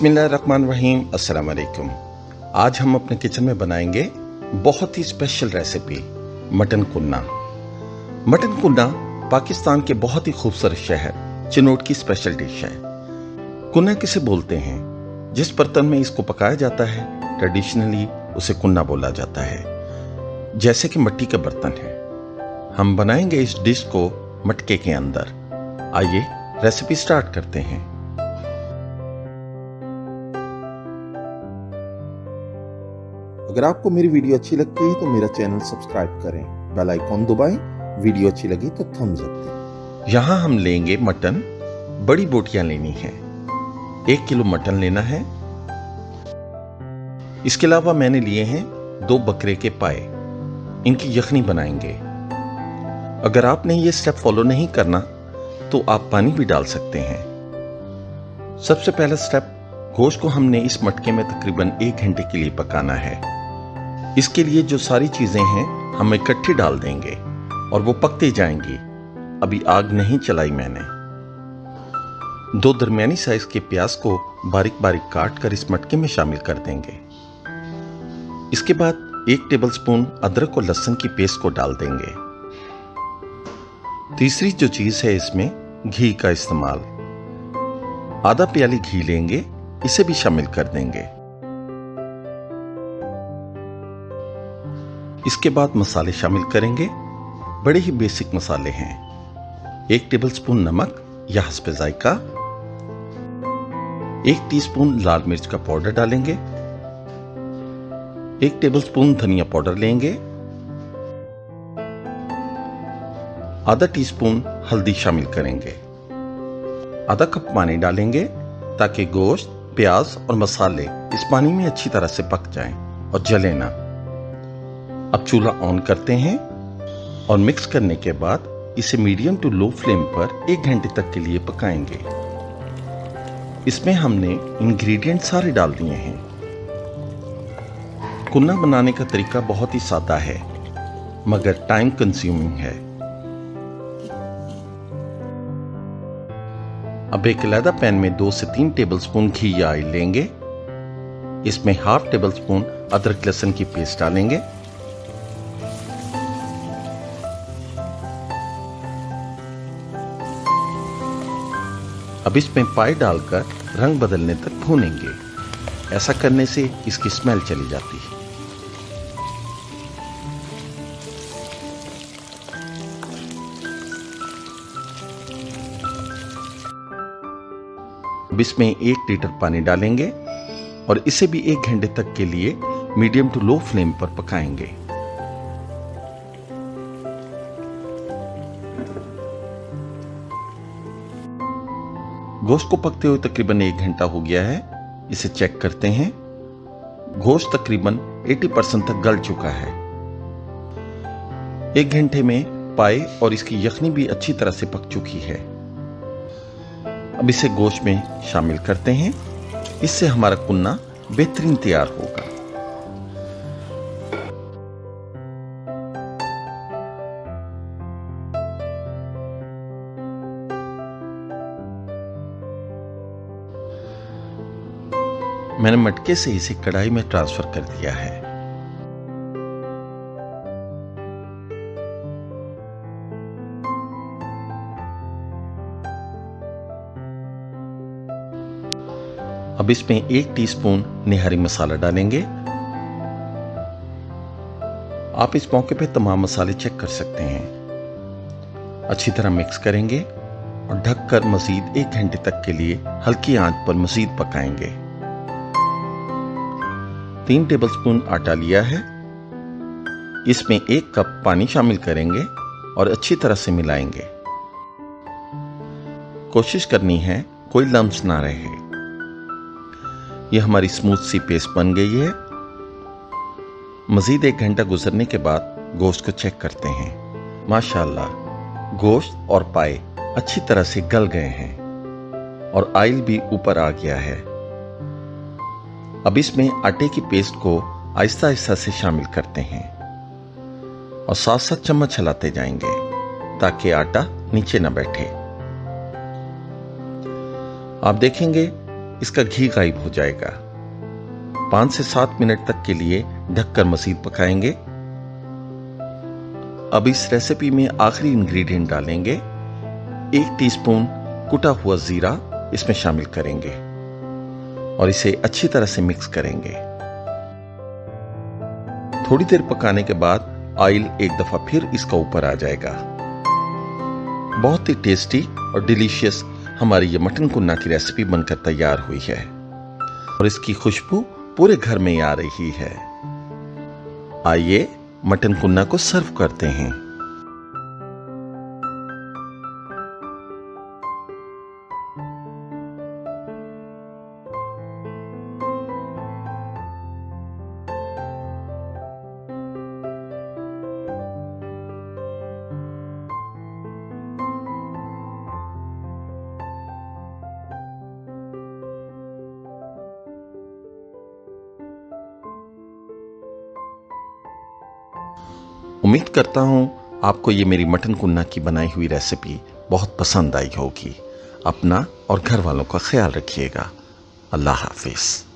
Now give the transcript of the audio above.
बिस्मिल्लाहिर्रहमानिर्रहीम। अस्सलाम वालेकुम। आज हम अपने किचन में बनाएंगे बहुत ही special recipe mutton kunna. Mutton kunna Pakistan के बहुत ही खूबसूरत शहर चिनोट की स्पेशल डिश है। कुन्ना किसे बोलते हैं? जिस बर्तन में इसको पकाया जाता है ट्रेडिशनली उसे कुन्ना बोला जाता है, जैसे कि मिट्टी का बर्तन है। हम बनाएंगे इस डिश को मटके के अंदर। आइए रेसिपी स्टार्ट करते हैं। अगर आपको मेरी वीडियो अच्छी लगती है तो मेरा चैनल सब्सक्राइब करें, बेल आइकॉन दबाएं। वीडियो अच्छी लगी तो थम्स अप दें। यहाँ हम लेंगे मटन, बड़ी बोटियां लेनी है। 1 किलो मटन लेना है। इसके अलावा मैंने लिए हैं 2 बकरे के पाए, इनकी यखनी बनाएंगे। अगर आपने ये स्टेप फॉलो नहीं करना तो आप पानी भी डाल सकते हैं। सबसे पहला स्टेप, गोश्त को हमने इस मटके में तकरीबन 1 घंटे के लिए पकाना है। इसके लिए जो सारी चीजें हैं हम इकट्ठी डाल देंगे और वो पकते जाएंगी। अभी आग नहीं चलाई मैंने। 2 दरमियानी साइज के प्याज को बारीक बारीक काट कर इस मटके में शामिल कर देंगे। इसके बाद 1 टेबलस्पून अदरक और लहसुन की पेस्ट को डाल देंगे। तीसरी जो चीज है इसमें घी का इस्तेमाल। आधा प्याली घी लेंगे, इसे भी शामिल कर देंगे। इसके बाद मसाले शामिल करेंगे। बड़े ही बेसिक मसाले हैं। 1 टेबलस्पून नमक या हस्बे जायका, 1 टीस्पून लाल मिर्च का पाउडर डालेंगे, 1 टेबलस्पून धनिया पाउडर लेंगे, आधा टीस्पून हल्दी शामिल करेंगे, आधा कप पानी डालेंगे ताकि गोश्त, प्याज और मसाले इस पानी में अच्छी तरह से पक जाएं और जले ना। अब चूल्हा ऑन करते हैं और मिक्स करने के बाद इसे मीडियम टू लो फ्लेम पर 1 घंटे तक के लिए पकाएंगे। इसमें हमने इंग्रेडिएंट सारे डाल दिए हैं। कुन्ना बनाने का तरीका बहुत ही सादा है मगर टाइम कंज्यूमिंग है। अब एक अलग पैन में 2 से 3 टेबलस्पून घी या ऑयल लेंगे। इसमें ½ टेबलस्पून अदरक लहसुन की पेस्ट डालेंगे। अब इसमें पाए डालकर रंग बदलने तक भूनेंगे। ऐसा करने से इसकी स्मेल चली जाती है। अब इसमें 1 लीटर पानी डालेंगे और इसे भी 1 घंटे तक के लिए मीडियम टू लो फ्लेम पर पकाएंगे। गोश्त को पकते हुए तकरीबन 1 घंटा हो गया है। इसे चेक करते हैं। गोश्त तकरीबन 80% तक गल चुका है। 1 घंटे में पाए और इसकी यखनी भी अच्छी तरह से पक चुकी है। अब इसे गोश्त में शामिल करते हैं। इससे हमारा कुन्ना बेहतरीन तैयार होगा। मैंने मटके से इसे कढ़ाई में ट्रांसफर कर दिया है। अब इसमें 1 टीस्पून निहारी मसाला डालेंगे। आप इस मौके पे तमाम मसाले चेक कर सकते हैं। अच्छी तरह मिक्स करेंगे और ढककर मजीद 1 घंटे तक के लिए हल्की आंच पर मजीद पकाएंगे। 3 टेबलस्पून आटा लिया है। इसमें 1 कप पानी शामिल करेंगे और अच्छी तरह से मिलाएंगे। कोशिश करनी है कोई लम्स ना रहे। यह हमारी स्मूथ सी पेस्ट बन गई है। मजीद 1 घंटा गुजरने के बाद गोश्त को चेक करते हैं। माशाल्लाह, गोश्त और पाए अच्छी तरह से गल गए हैं और ऑयल भी ऊपर आ गया है। अब इसमें आटे की पेस्ट को आहिस्ता आहिस्ता से शामिल करते हैं और साथ साथ चम्मच चलाते जाएंगे ताकि आटा नीचे न बैठे। आप देखेंगे इसका घी गायब हो जाएगा। 5 से 7 मिनट तक के लिए ढककर मजीद पकाएंगे। अब इस रेसिपी में आखिरी इंग्रेडिएंट डालेंगे। 1 टीस्पून कुटा हुआ जीरा इसमें शामिल करेंगे और इसे अच्छी तरह से मिक्स करेंगे। थोड़ी देर पकाने के बाद ऑयल एक दफा फिर इसका ऊपर आ जाएगा। बहुत ही टेस्टी और डिलीशियस हमारी ये मटन कुन्ना की रेसिपी बनकर तैयार हुई है और इसकी खुशबू पूरे घर में आ रही है। आइए मटन कुन्ना को सर्व करते हैं। उम्मीद करता हूं आपको ये मेरी मटन कुन्ना की बनाई हुई रेसिपी बहुत पसंद आई होगी। अपना और घर वालों का ख्याल रखिएगा। अल्लाह हाफिज।